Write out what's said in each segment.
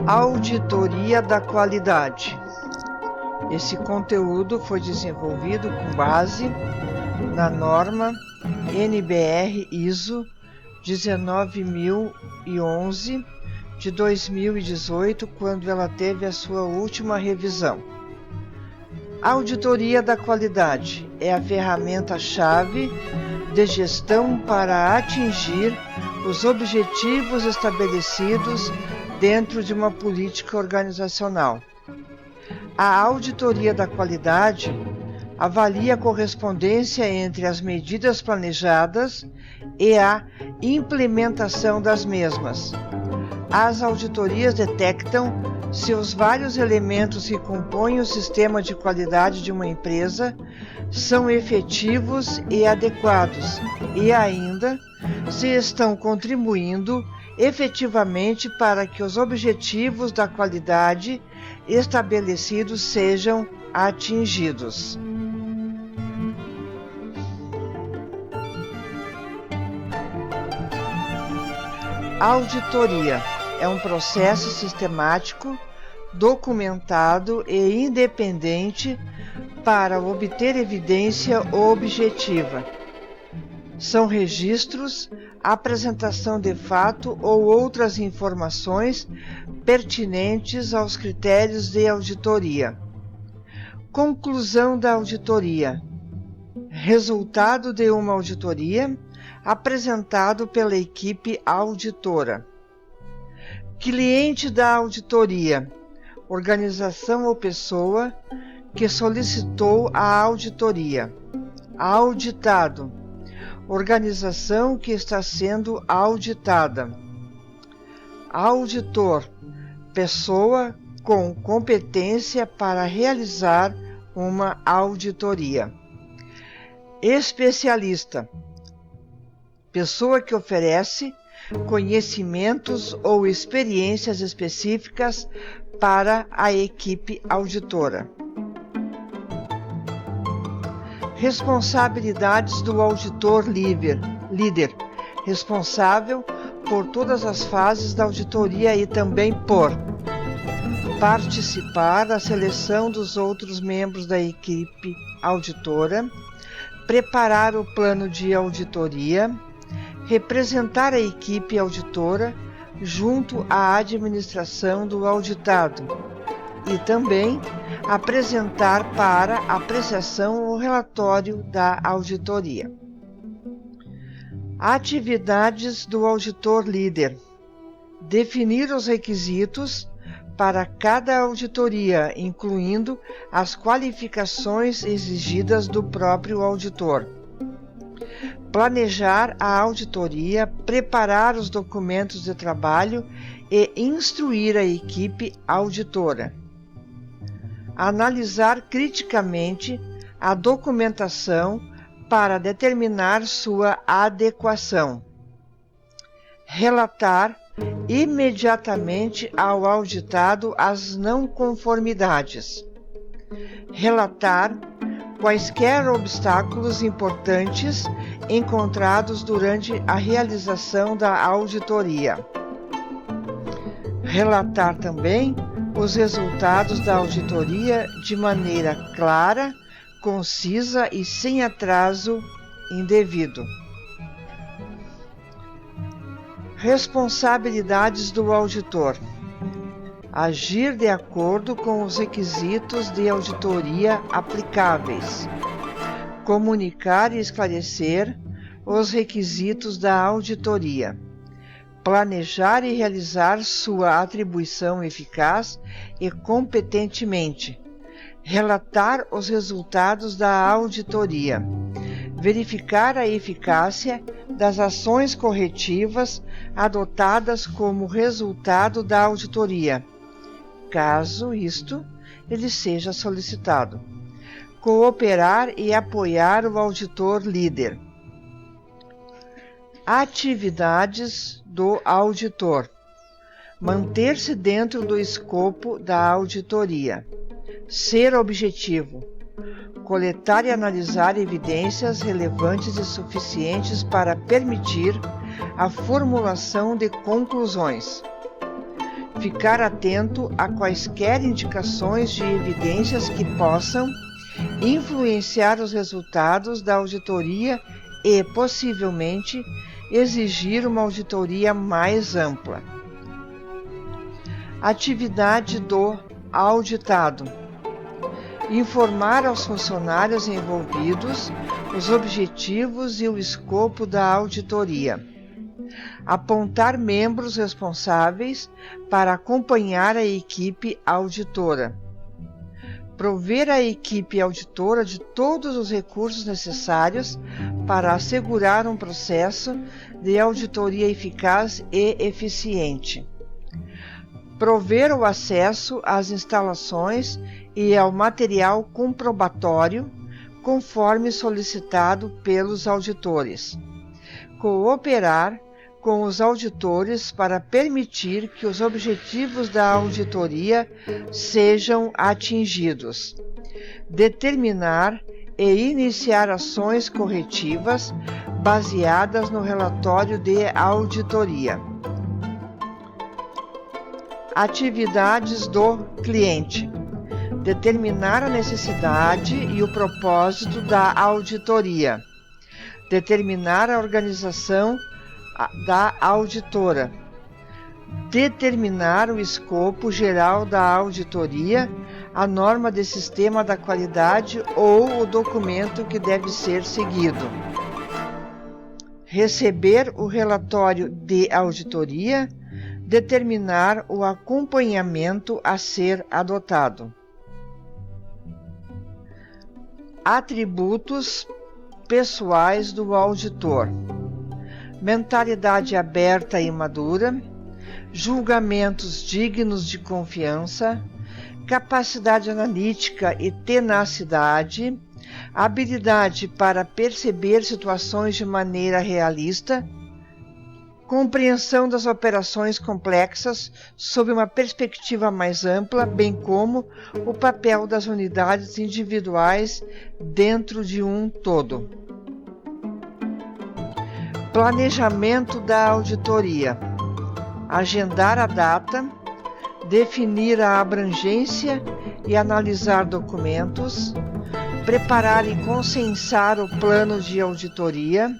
Auditoria da qualidade. Esse conteúdo foi desenvolvido com base na norma NBR ISO 19011 de 2018, quando ela teve a sua última revisão. A auditoria da qualidade é a ferramenta-chave de gestão para atingir os objetivos estabelecidos dentro de uma política organizacional. A auditoria da qualidade avalia a correspondência entre as medidas planejadas e a implementação das mesmas. As auditorias detectam se os vários elementos que compõem o sistema de qualidade de uma empresa são efetivos e adequados, e ainda se estão contribuindo efetivamente para que os objetivos da qualidade estabelecidos sejam atingidos. A auditoria é um processo sistemático, documentado e independente para obter evidência objetiva. São registros, apresentação de fato ou outras informações pertinentes aos critérios de auditoria. Conclusão da auditoria. Resultado de uma auditoria apresentado pela equipe auditora. Cliente da auditoria. Organização ou pessoa que solicitou a auditoria. Auditado. Organização que está sendo auditada. Auditor. Pessoa com competência para realizar uma auditoria. Especialista. Pessoa que oferece conhecimentos ou experiências específicas para a equipe auditora. Responsabilidades do auditor líder, responsável por todas as fases da auditoria e também por participar da seleção dos outros membros da equipe auditora, preparar o plano de auditoria, representar a equipe auditora junto à administração do auditado e também apresentar para apreciação o relatório da auditoria. Atividades do auditor líder: definir os requisitos para cada auditoria, incluindo as qualificações exigidas do próprio auditor. Planejar a auditoria, preparar os documentos de trabalho e instruir a equipe auditora. Analisar criticamente a documentação para determinar sua adequação. Relatar imediatamente ao auditado as não conformidades. Relatar quaisquer obstáculos importantes encontrados durante a realização da auditoria. Relatar também os resultados da auditoria de maneira clara, concisa e sem atraso indevido. Responsabilidades do auditor: agir de acordo com os requisitos de auditoria aplicáveis, comunicar e esclarecer os requisitos da auditoria, planejar e realizar sua atribuição eficaz e competentemente, relatar os resultados da auditoria, verificar a eficácia das ações corretivas adotadas como resultado da auditoria, caso isto ele seja solicitado. Cooperar e apoiar o auditor líder. Atividades do auditor: manter-se dentro do escopo da auditoria, ser objetivo, coletar e analisar evidências relevantes e suficientes para permitir a formulação de conclusões, ficar atento a quaisquer indicações de evidências que possam influenciar os resultados da auditoria e, possivelmente, exigir uma auditoria mais ampla. Atividade do auditado: informar aos funcionários envolvidos os objetivos e o escopo da auditoria. Apontar membros responsáveis para acompanhar a equipe auditora. Prover a equipe auditora de todos os recursos necessários para assegurar um processo de auditoria eficaz e eficiente. Prover o acesso às instalações e ao material comprobatório, conforme solicitado pelos auditores. Cooperar com os auditores para permitir que os objetivos da auditoria sejam atingidos. Determinar e iniciar ações corretivas baseadas no relatório de auditoria. Atividades do cliente: determinar a necessidade e o propósito da auditoria. Determinar a organização da auditora. Determinar o escopo geral da auditoria, a norma de sistema da qualidade ou o documento que deve ser seguido. Receber o relatório de auditoria. Determinar o acompanhamento a ser adotado. Atributos pessoais do auditor: mentalidade aberta e madura, julgamentos dignos de confiança, capacidade analítica e tenacidade, habilidade para perceber situações de maneira realista, compreensão das operações complexas sob uma perspectiva mais ampla, bem como o papel das unidades individuais dentro de um todo. Planejamento da auditoria: agendar a data, definir a abrangência e analisar documentos, preparar e consensar o plano de auditoria,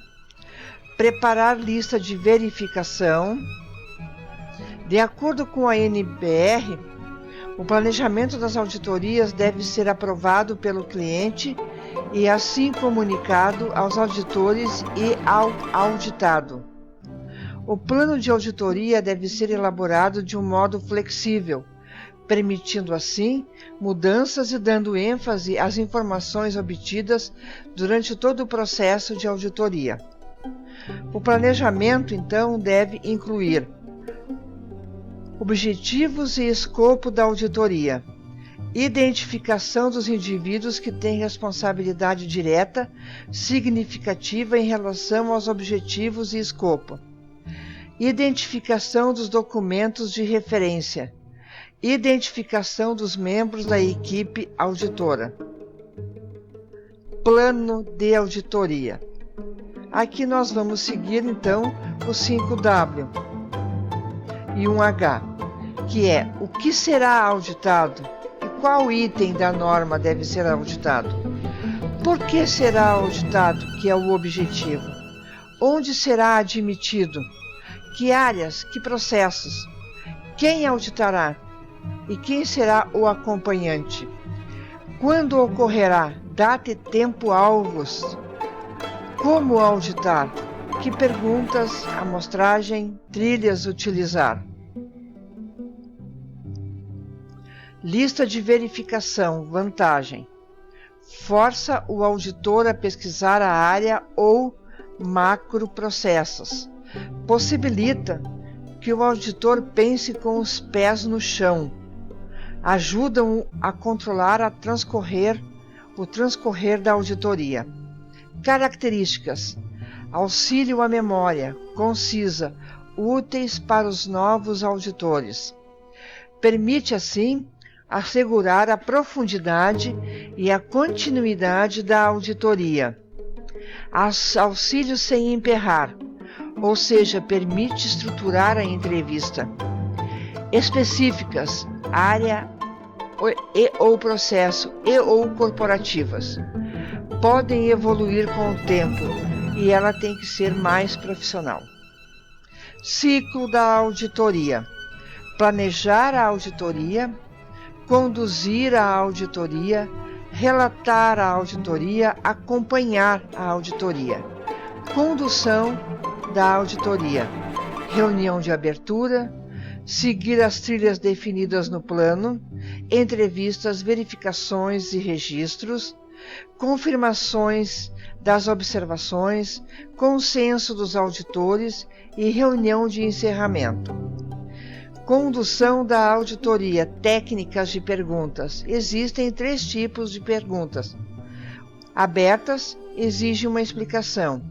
preparar lista de verificação. De acordo com a NBR, o planejamento das auditorias deve ser aprovado pelo cliente e assim comunicado aos auditores e ao auditado. O plano de auditoria deve ser elaborado de um modo flexível, permitindo assim mudanças e dando ênfase às informações obtidas durante todo o processo de auditoria. O planejamento, então, deve incluir objetivos e escopo da auditoria, identificação dos indivíduos que têm responsabilidade direta significativa em relação aos objetivos e escopo, identificação dos documentos de referência, identificação dos membros da equipe auditora. Plano de auditoria. Aqui nós vamos seguir, então, o 5W e 1H, que é o que será auditado e qual item da norma deve ser auditado. Por que será auditado, que é o objetivo? Onde será admitido? Que áreas, que processos? Quem auditará? E quem será o acompanhante? Quando ocorrerá? Data e tempo-alvos. Como auditar? Que perguntas, amostragem, trilhas utilizar? Lista de verificação, vantagem. Força o auditor a pesquisar a área ou macroprocessos. Possibilita que o auditor pense com os pés no chão. Ajudam a controlar o transcorrer da auditoria. Características: auxílio à memória, concisa, úteis para os novos auditores. Permite, assim, assegurar a profundidade e a continuidade da auditoria. Auxílio sem emperrar, ou seja, permite estruturar a entrevista. específicas, área e ou processo e ou corporativas. Podem evoluir com o tempo e ela tem que ser mais profissional. Ciclo da auditoria: planejar a auditoria, conduzir a auditoria, relatar a auditoria, acompanhar a auditoria. Condução da auditoria: reunião de abertura, seguir as trilhas definidas no plano, entrevistas, verificações e registros, confirmações das observações, consenso dos auditores e reunião de encerramento. Condução da auditoria: técnicas de perguntas. Existem 3 tipos de perguntas. Abertas, exige uma explicação.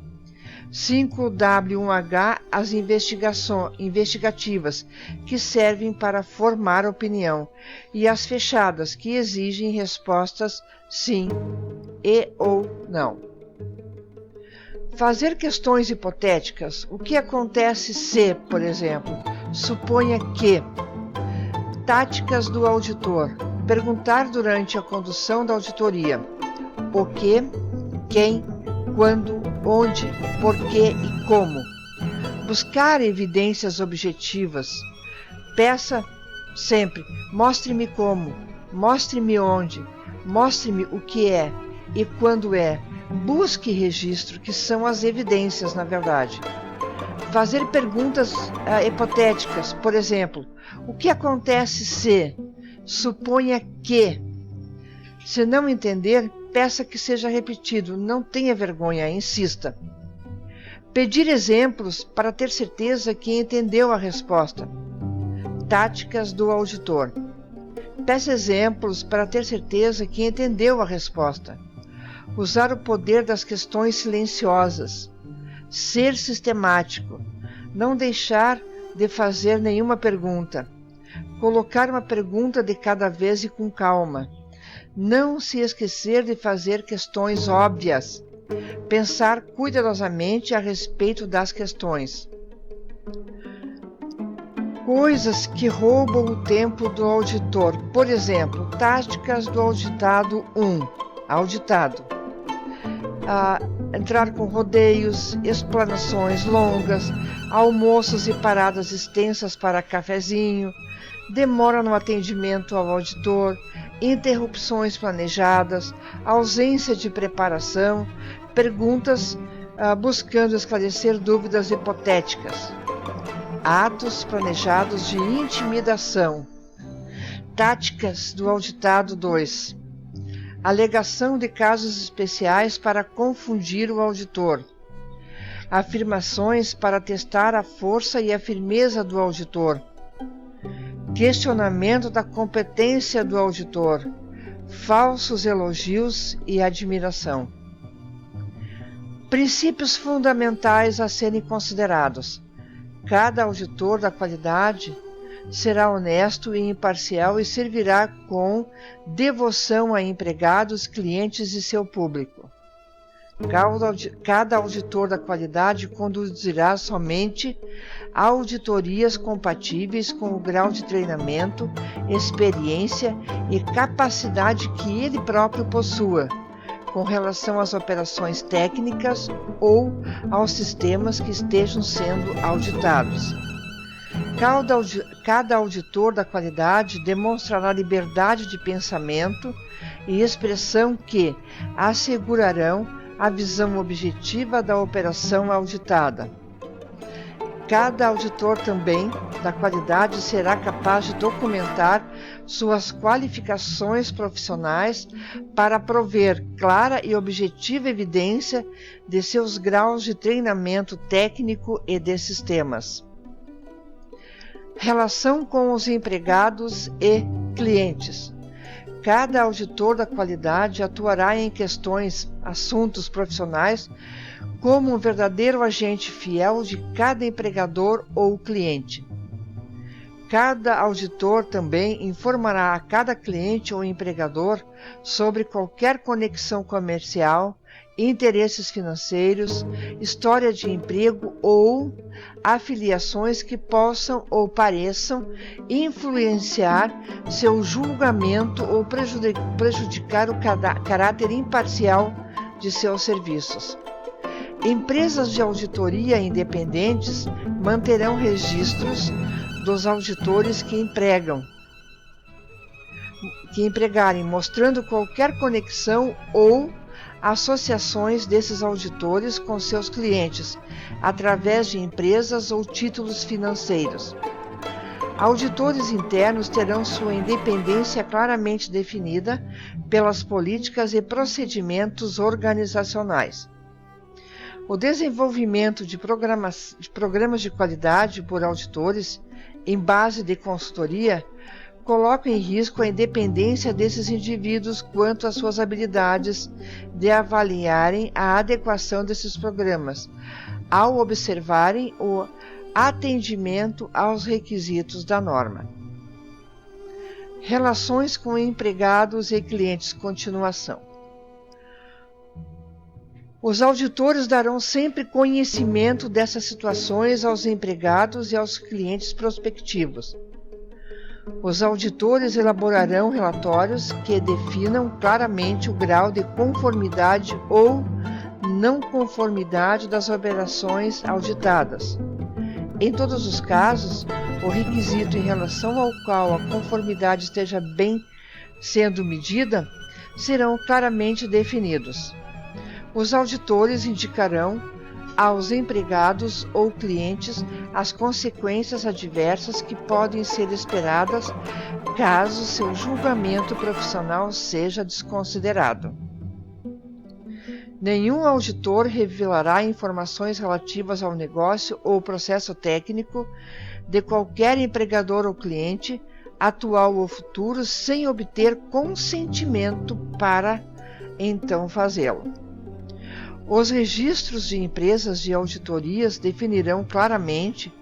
5W1H, as investigativas, que servem para formar opinião, e as fechadas, que exigem respostas sim e ou não. Fazer questões hipotéticas: o que acontece se, por exemplo, suponha que. Táticas do auditor: perguntar durante a condução da auditoria o que, quem, quando, onde, porquê e como. Buscar evidências objetivas. Peça sempre: mostre-me como, mostre-me onde, mostre-me o que é e quando é. Busque registro, que são as evidências, na verdade. Fazer perguntas hipotéticas, por exemplo, o que acontece se, suponha que. Se não entender, peça que seja repetido, não tenha vergonha, insista. Pedir exemplos para ter certeza que entendeu a resposta. Táticas do auditor: peça exemplos para ter certeza que entendeu a resposta. Usar o poder das questões silenciosas. Ser sistemático: não deixar de fazer nenhuma pergunta. Colocar uma pergunta de cada vez e com calma. Não se esquecer de fazer questões óbvias. Pensar cuidadosamente a respeito das questões. Coisas que roubam o tempo do auditor. Por exemplo, táticas do auditado 1. Auditado: entrar com rodeios, explanações longas, almoços e paradas extensas para cafezinho, demora no atendimento ao auditor, interrupções planejadas, ausência de preparação, perguntas buscando esclarecer dúvidas hipotéticas, atos planejados de intimidação. Táticas do auditado 2. Alegação de casos especiais para confundir o auditor. Afirmações para testar a força e a firmeza do auditor. Questionamento da competência do auditor. Falsos elogios e admiração. Princípios fundamentais a serem considerados. Cada auditor da qualidade será honesto e imparcial e servirá com devoção a empregados, clientes e seu público. Cada auditor da qualidade conduzirá somente auditorias compatíveis com o grau de treinamento, experiência e capacidade que ele próprio possua, com relação às operações técnicas ou aos sistemas que estejam sendo auditados. Cada auditor da qualidade demonstrará liberdade de pensamento e expressão que assegurarão a visão objetiva da operação auditada. Cada auditor também da qualidade será capaz de documentar suas qualificações profissionais para prover clara e objetiva evidência de seus graus de treinamento técnico e de sistemas. Relação com os empregados e clientes. Cada auditor da qualidade atuará em assuntos profissionais como um verdadeiro agente fiel de cada empregador ou cliente. Cada auditor também informará a cada cliente ou empregador sobre qualquer conexão comercial, interesses financeiros, história de emprego ou afiliações que possam ou pareçam influenciar seu julgamento ou prejudicar o caráter imparcial de seus serviços. Empresas de auditoria independentes manterão registros dos auditores que empregarem, mostrando qualquer conexão ou associações desses auditores com seus clientes, através de empresas ou títulos financeiros. Auditores internos terão sua independência claramente definida pelas políticas e procedimentos organizacionais. O desenvolvimento de programas de qualidade por auditores em base de consultoria coloca em risco a independência desses indivíduos quanto às suas habilidades de avaliarem a adequação desses programas, ao observarem o atendimento aos requisitos da norma. Relações com empregados e clientes. Continuação. Os auditores darão sempre conhecimento dessas situações aos empregados e aos clientes prospectivos. Os auditores elaborarão relatórios que definam claramente o grau de conformidade ou não conformidade das operações auditadas. Em todos os casos, o requisito em relação ao qual a conformidade esteja bem sendo medida serão claramente definidos. Os auditores indicarão aos empregados ou clientes as consequências adversas que podem ser esperadas caso seu julgamento profissional seja desconsiderado. Nenhum auditor revelará informações relativas ao negócio ou processo técnico de qualquer empregador ou cliente, atual ou futuro, sem obter consentimento para então fazê-lo. Os registros de empresas de auditorias definirão claramente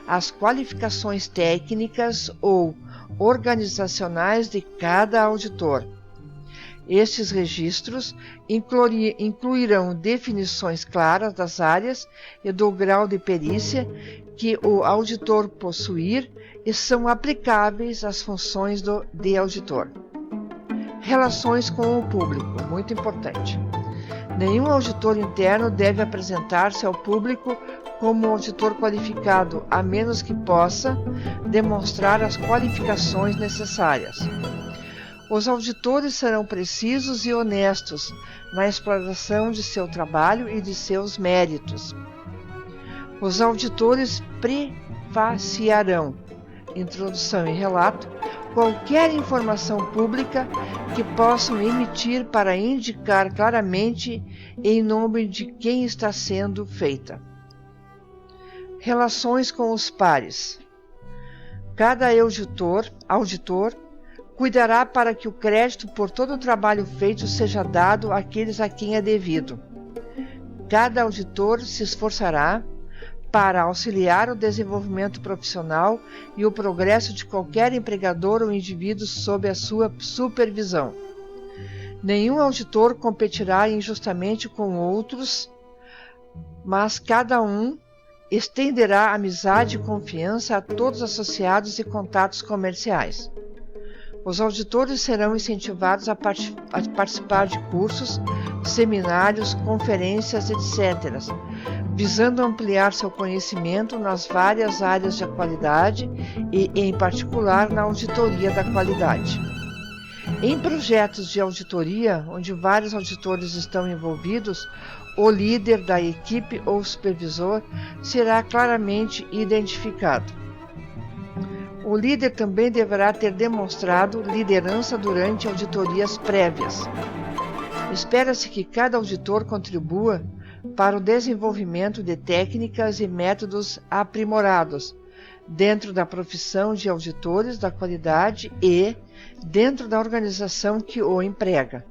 as qualificações técnicas ou organizacionais de cada auditor. Estes registros incluirão definições claras das áreas e do grau de perícia que o auditor possuir e são aplicáveis às funções de auditor. Relações com o público, muito importante. Nenhum auditor interno deve apresentar-se ao público como auditor qualificado, a menos que possa demonstrar as qualificações necessárias. Os auditores serão precisos e honestos na exploração de seu trabalho e de seus méritos. Os auditores prefaciarão, introdução e relato, qualquer informação pública que possam emitir para indicar claramente em nome de quem está sendo feita. Relações com os pares. Cada auditor cuidará para que o crédito por todo o trabalho feito seja dado àqueles a quem é devido. Cada auditor se esforçará para auxiliar o desenvolvimento profissional e o progresso de qualquer empregador ou indivíduo sob a sua supervisão. Nenhum auditor competirá injustamente com outros, mas cada um estenderá amizade e confiança a todos os associados e contatos comerciais. Os auditores serão incentivados a participar de cursos, seminários, conferências, etc., visando ampliar seu conhecimento nas várias áreas da qualidade e, em particular, na auditoria da qualidade. Em projetos de auditoria, onde vários auditores estão envolvidos, o líder da equipe ou supervisor será claramente identificado. O líder também deverá ter demonstrado liderança durante auditorias prévias. Espera-se que cada auditor contribua para o desenvolvimento de técnicas e métodos aprimorados dentro da profissão de auditores da qualidade e dentro da organização que o emprega.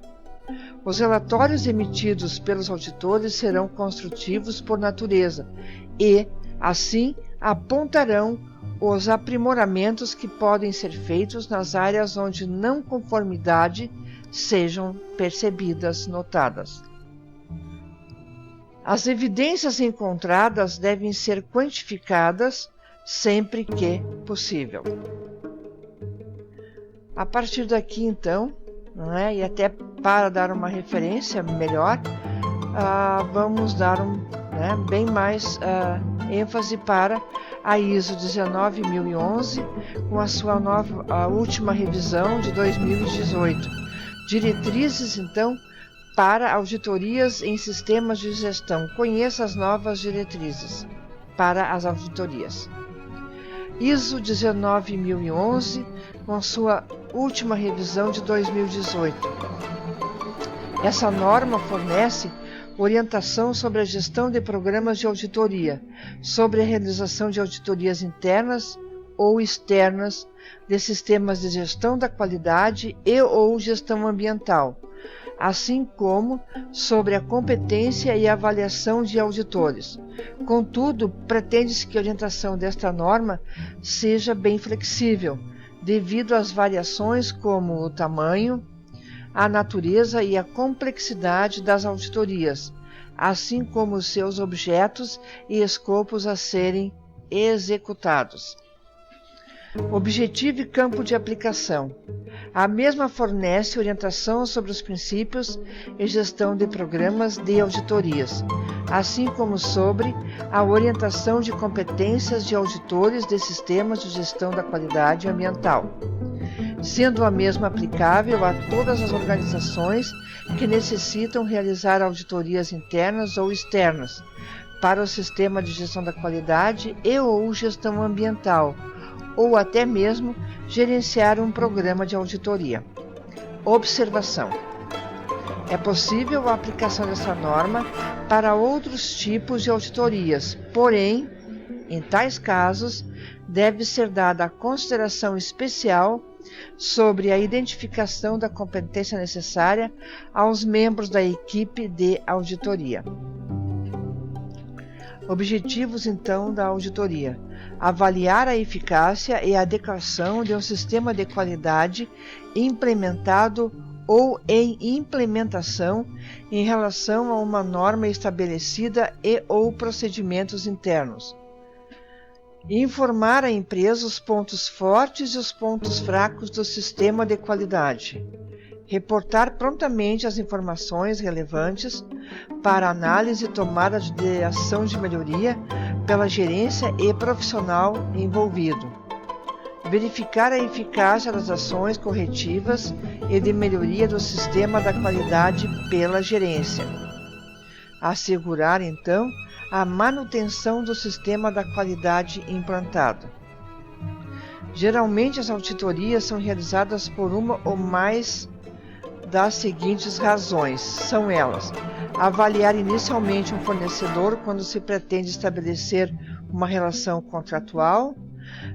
Os relatórios emitidos pelos auditores serão construtivos por natureza e, assim, apontarão os aprimoramentos que podem ser feitos nas áreas onde não conformidade sejam percebidas, notadas. As evidências encontradas devem ser quantificadas sempre que possível. A partir daqui, então, e até para dar uma referência melhor, vamos dar bem mais ênfase para a ISO 19011, com a sua última revisão de 2018. Diretrizes, então, para auditorias em sistemas de gestão. Conheça as novas diretrizes para as auditorias. ISO 19011, com sua última revisão de 2018. Essa norma fornece orientação sobre a gestão de programas de auditoria, sobre a realização de auditorias internas ou externas de sistemas de gestão da qualidade e ou gestão ambiental, assim como sobre a competência e avaliação de auditores. Contudo, pretende-se que a orientação desta norma seja bem flexível, devido às variações como o tamanho, a natureza e a complexidade das auditorias, assim como os seus objetos e escopos a serem executados. Objetivo e campo de aplicação. A mesma fornece orientação sobre os princípios e gestão de programas de auditorias, assim como sobre a orientação de competências de auditores de sistemas de gestão da qualidade ambiental, sendo a mesma aplicável a todas as organizações que necessitam realizar auditorias internas ou externas para o sistema de gestão da qualidade e ou gestão ambiental, ou até mesmo gerenciar um programa de auditoria. Observação: é possível a aplicação dessa norma para outros tipos de auditorias, porém, em tais casos, deve ser dada a consideração especial sobre a identificação da competência necessária aos membros da equipe de auditoria. Objetivos, então, da auditoria: avaliar a eficácia e a adequação de um sistema de qualidade implementado ou em implementação em relação a uma norma estabelecida e ou procedimentos internos. Informar a empresa os pontos fortes e os pontos fracos do sistema de qualidade. Reportar prontamente as informações relevantes para análise e tomada de ação de melhoria pela gerência e profissional envolvido. Verificar a eficácia das ações corretivas e de melhoria do sistema da qualidade pela gerência. Assegurar, então, a manutenção do sistema da qualidade implantado. Geralmente, as auditorias são realizadas por uma ou mais das seguintes razões. São elas: avaliar inicialmente um fornecedor quando se pretende estabelecer uma relação contratual,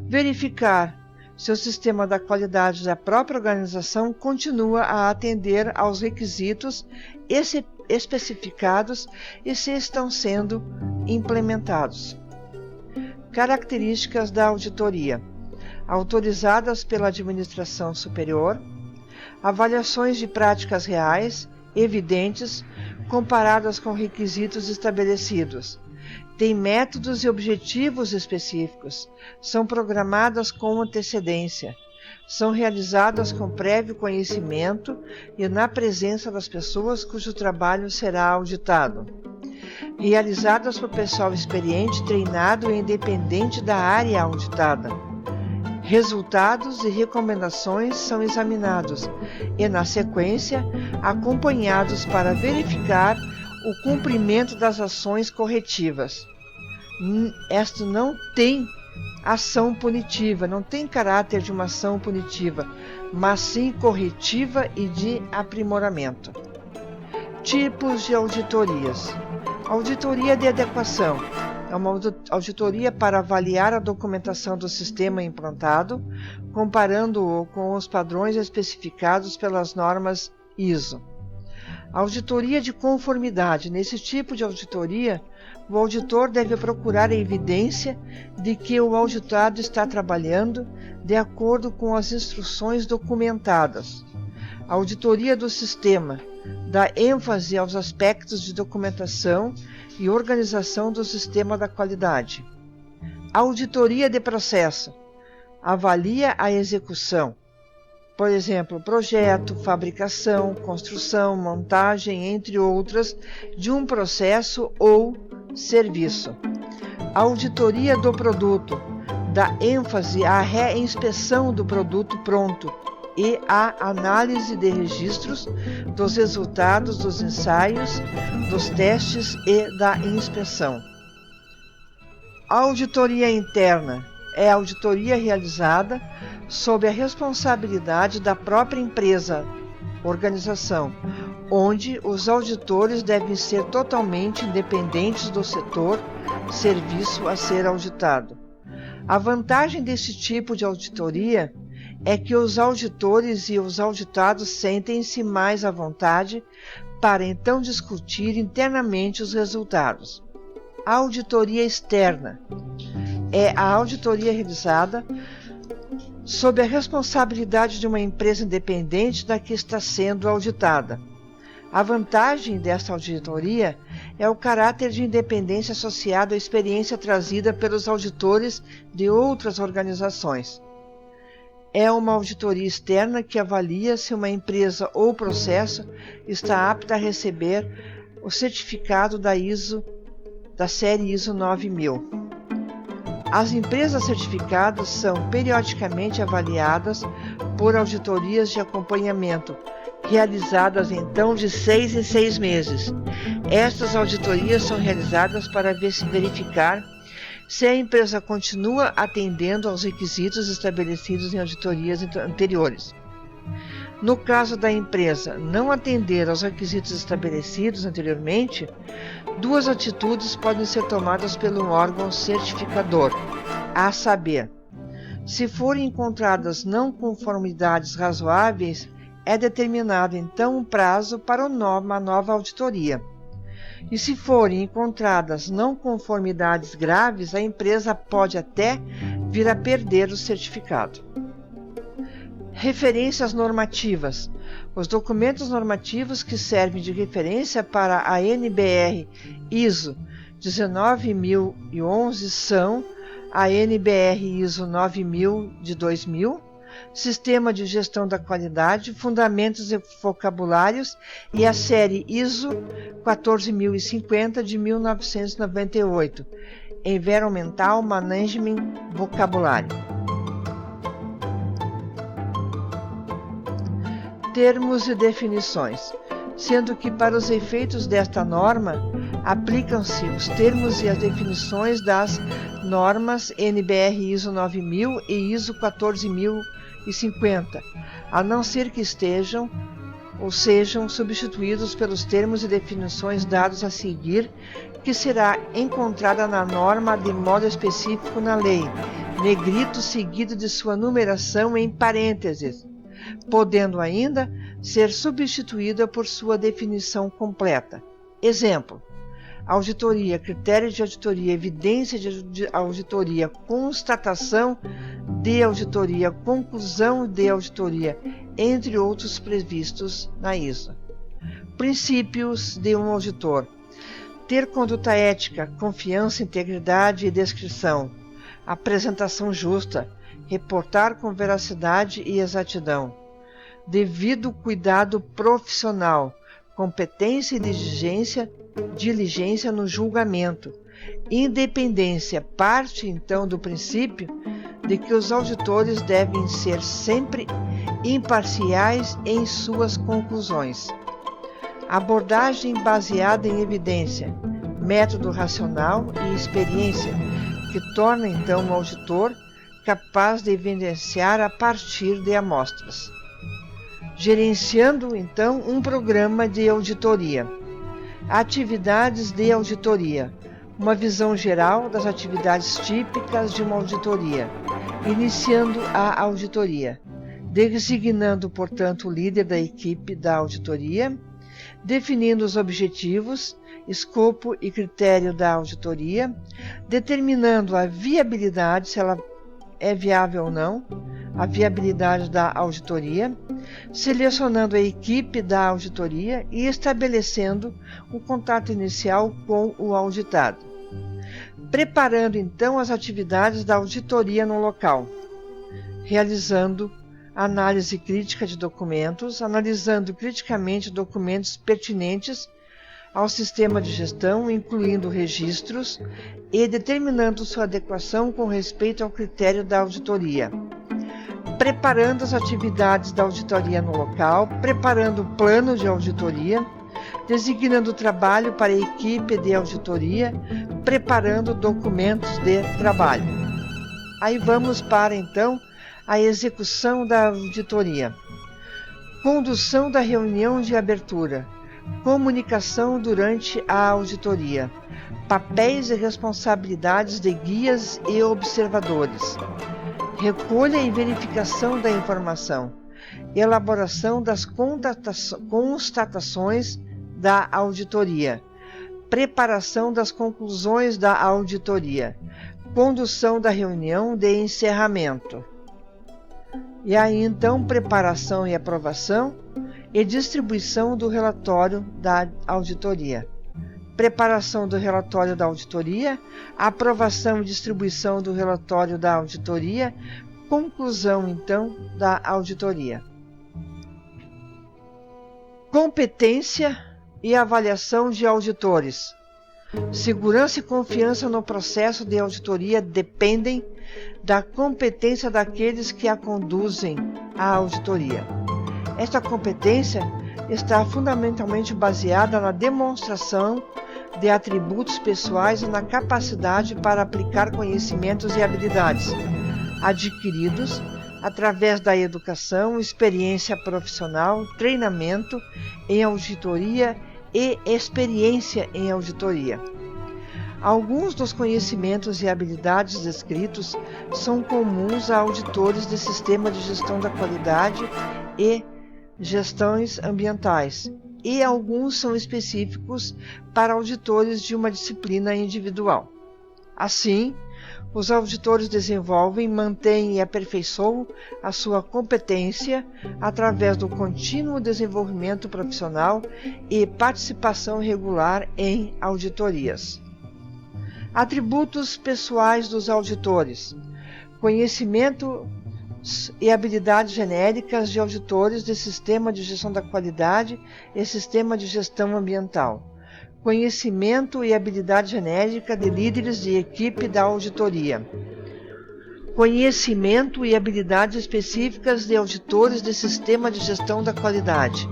verificar se o sistema da qualidade da própria organização continua a atender aos requisitos especificados e se estão sendo implementados. Características da auditoria: autorizadas pela administração superior, avaliações de práticas reais, evidentes, comparadas com requisitos estabelecidos. Tem métodos e objetivos específicos. São programadas com antecedência. São realizadas com prévio conhecimento e na presença das pessoas cujo trabalho será auditado. Realizadas por pessoal experiente, treinado e independente da área auditada. Resultados e recomendações são examinados e, na sequência, acompanhados para verificar o cumprimento das ações corretivas. Esta não tem ação punitiva, não tem caráter de uma ação punitiva, mas sim corretiva e de aprimoramento. Tipos de auditorias. Auditoria de adequação. É uma auditoria para avaliar a documentação do sistema implantado, comparando-o com os padrões especificados pelas normas ISO. Auditoria de conformidade. Nesse tipo de auditoria, o auditor deve procurar a evidência de que o auditado está trabalhando de acordo com as instruções documentadas. A auditoria do sistema dá ênfase aos aspectos de documentação e organização do sistema da qualidade. A auditoria de processo avalia a execução, por exemplo, projeto, fabricação, construção, montagem, entre outras, de um processo ou serviço. A auditoria do produto dá ênfase à reinspeção do produto pronto e à análise de registros dos resultados dos ensaios, dos testes e da inspeção. A auditoria interna é a auditoria realizada sob a responsabilidade da própria empresa, organização, onde os auditores devem ser totalmente independentes do setor, serviço a ser auditado. A vantagem desse tipo de auditoria é que os auditores e os auditados sentem-se mais à vontade para então discutir internamente os resultados. A auditoria externa é a auditoria realizada sob a responsabilidade de uma empresa independente da que está sendo auditada. A vantagem desta auditoria é o caráter de independência associado à experiência trazida pelos auditores de outras organizações. É uma auditoria externa que avalia se uma empresa ou processo está apta a receber o certificado da série ISO 9000. As empresas certificadas são periodicamente avaliadas por auditorias de acompanhamento, realizadas então de 6 em 6 meses. Estas auditorias são realizadas para verificar se a empresa continua atendendo aos requisitos estabelecidos em auditorias anteriores. No caso da empresa não atender aos requisitos estabelecidos anteriormente, 2 atitudes podem ser tomadas pelo órgão certificador, a saber, se forem encontradas não conformidades razoáveis, é determinado então um prazo para uma nova auditoria. E se forem encontradas não conformidades graves, a empresa pode até vir a perder o certificado. Referências normativas. Os documentos normativos que servem de referência para a NBR ISO 19011 são a NBR ISO 9000 de 2000, Sistema de Gestão da Qualidade, Fundamentos e Vocabulários e a série ISO 14050 de 1998, Environmental Management Vocabulário. Termos e definições. Sendo que para os efeitos desta norma, aplicam-se os termos e as definições das normas NBR ISO 9000 e ISO 14050, a não ser que estejam ou sejam substituídos pelos termos e definições dados a seguir, que será encontrada na norma de modo específico na lei, negrito seguido de sua numeração em parênteses, podendo ainda ser substituída por sua definição completa. Exemplo: auditoria, critério de auditoria, evidência de auditoria, constatação de auditoria, conclusão de auditoria, entre outros previstos na ISO. Princípios de um auditor: ter conduta ética, confiança, integridade e descrição, apresentação justa, reportar com veracidade e exatidão, devido cuidado profissional, competência e diligência no julgamento, independência, parte então do princípio de que os auditores devem ser sempre imparciais em suas conclusões. Abordagem baseada em evidência, método racional e experiência, que torna então o auditor capaz de evidenciar a partir de amostras. Gerenciando então um programa de auditoria. Atividades de auditoria. Uma visão geral das atividades típicas de uma auditoria, iniciando a auditoria, designando, portanto, o líder da equipe da auditoria, definindo os objetivos, escopo e critério da auditoria, determinando a viabilidade, se ela é viável ou não, a viabilidade da auditoria, selecionando a equipe da auditoria e estabelecendo o contato inicial com o auditado. Preparando então as atividades da auditoria no local, realizando análise crítica de documentos, analisando criticamente documentos pertinentes ao sistema de gestão, incluindo registros, e determinando sua adequação com respeito ao critério da auditoria. Preparando as atividades da auditoria no local, preparando o plano de auditoria, designando o trabalho para a equipe de auditoria, preparando documentos de trabalho. Aí vamos para, então, a execução da auditoria. Condução da reunião de abertura. Comunicação durante a auditoria. Papéis e responsabilidades de guias e observadores. Recolha e verificação da informação. Elaboração das constatações da auditoria. Preparação das conclusões da auditoria. Condução da reunião de encerramento. E aí, então, preparação e aprovação e distribuição do relatório da auditoria. Preparação do relatório da auditoria, aprovação e distribuição do relatório da auditoria, conclusão, então, da auditoria. Competência e avaliação de auditores. Segurança e confiança no processo de auditoria dependem da competência daqueles que a conduzem à auditoria. Esta competência está fundamentalmente baseada na demonstração de atributos pessoais e na capacidade para aplicar conhecimentos e habilidades adquiridos através da educação, experiência profissional, treinamento em auditoria e experiência em auditoria. Alguns dos conhecimentos e habilidades descritos são comuns a auditores de sistema de gestão da qualidade e gestões ambientais, e alguns são específicos para auditores de uma disciplina individual. Assim, os auditores desenvolvem, mantêm e aperfeiçoam a sua competência através do contínuo desenvolvimento profissional e participação regular em auditorias. Atributos pessoais dos auditores: conhecimento e habilidades genéricas de auditores de sistema de gestão da qualidade e sistema de gestão ambiental. Conhecimento e habilidade genérica de líderes de equipe da auditoria. Conhecimento e habilidades específicas de auditores de sistema de gestão da qualidade.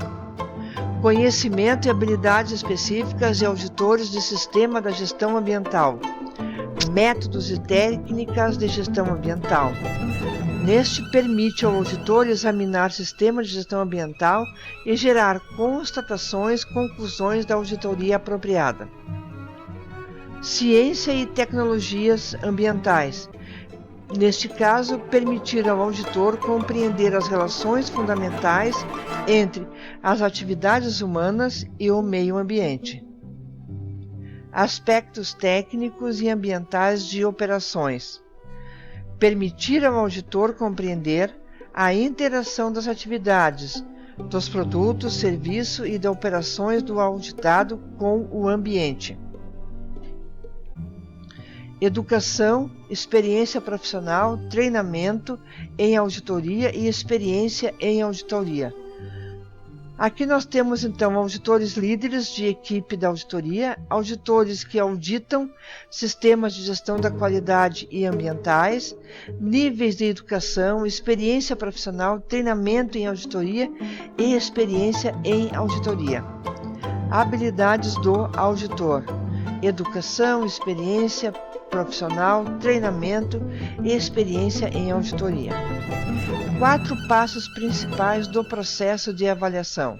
Conhecimento e habilidades específicas de auditores de sistema da gestão ambiental. Métodos e técnicas de gestão ambiental. Neste permite ao auditor examinar sistema de gestão ambiental e gerar constatações, conclusões da auditoria apropriada. Ciência e tecnologias ambientais. Neste caso, permitir ao auditor compreender as relações fundamentais entre as atividades humanas e o meio ambiente. Aspectos técnicos e ambientais de operações. Permitir ao auditor compreender a interação das atividades, dos produtos, serviços e de operações do auditado com o ambiente. Educação, experiência profissional, treinamento em auditoria e experiência em auditoria. Aqui nós temos então auditores líderes de equipe da auditoria, auditores que auditam sistemas de gestão da qualidade e ambientais, níveis de educação, experiência profissional, treinamento em auditoria e experiência em auditoria. Habilidades do auditor: educação, experiência profissional, treinamento e experiência em auditoria. 4 passos principais do processo de avaliação.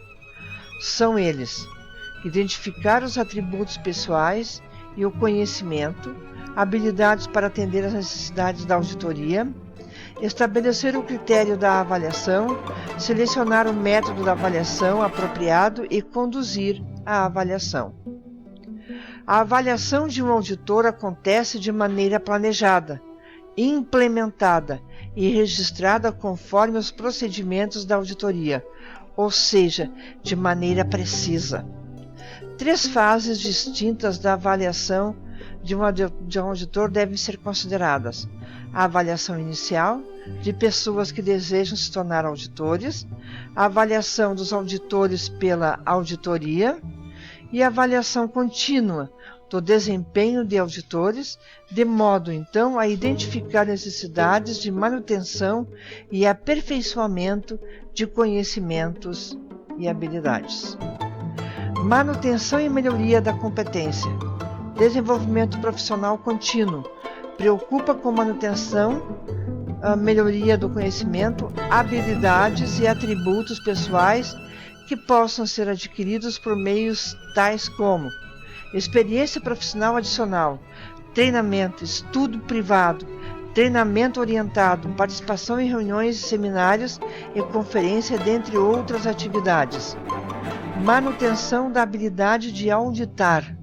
São eles: identificar os atributos pessoais e o conhecimento, habilidades para atender às necessidades da auditoria, estabelecer o critério da avaliação, selecionar o método da avaliação apropriado e conduzir a avaliação. A avaliação de um auditor acontece de maneira planejada, implementada e registrada conforme os procedimentos da auditoria, ou seja, de maneira precisa. 3 fases distintas da avaliação de um auditor devem ser consideradas: a avaliação inicial, de pessoas que desejam se tornar auditores, a avaliação dos auditores pela auditoria e a avaliação contínua do desempenho de auditores, de modo então a identificar necessidades de manutenção e aperfeiçoamento de conhecimentos e habilidades. Manutenção e melhoria da competência. Desenvolvimento profissional contínuo. Preocupa com manutenção, a melhoria do conhecimento, habilidades e atributos pessoais que possam ser adquiridos por meios tais como experiência profissional adicional, treinamento, estudo privado, treinamento orientado, participação em reuniões e seminários e conferência, dentre outras atividades. Manutenção da habilidade de auditar.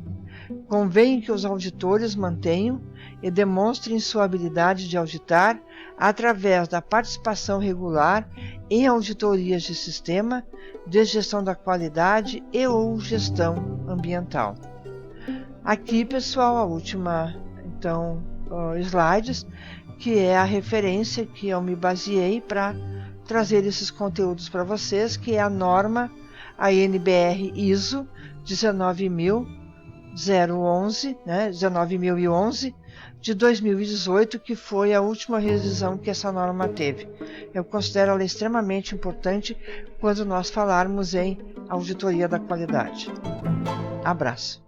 Convém que os auditores mantenham e demonstrem sua habilidade de auditar através da participação regular em auditorias de sistema, de gestão da qualidade e ou gestão ambiental. Aqui, pessoal, a última slides, que é a referência que eu me baseei para trazer esses conteúdos para vocês, que é a norma, a NBR ISO 19011, né, 19011 de 2018, que foi a última revisão que essa norma teve. Eu considero ela extremamente importante quando nós falarmos em auditoria da qualidade. Abraço.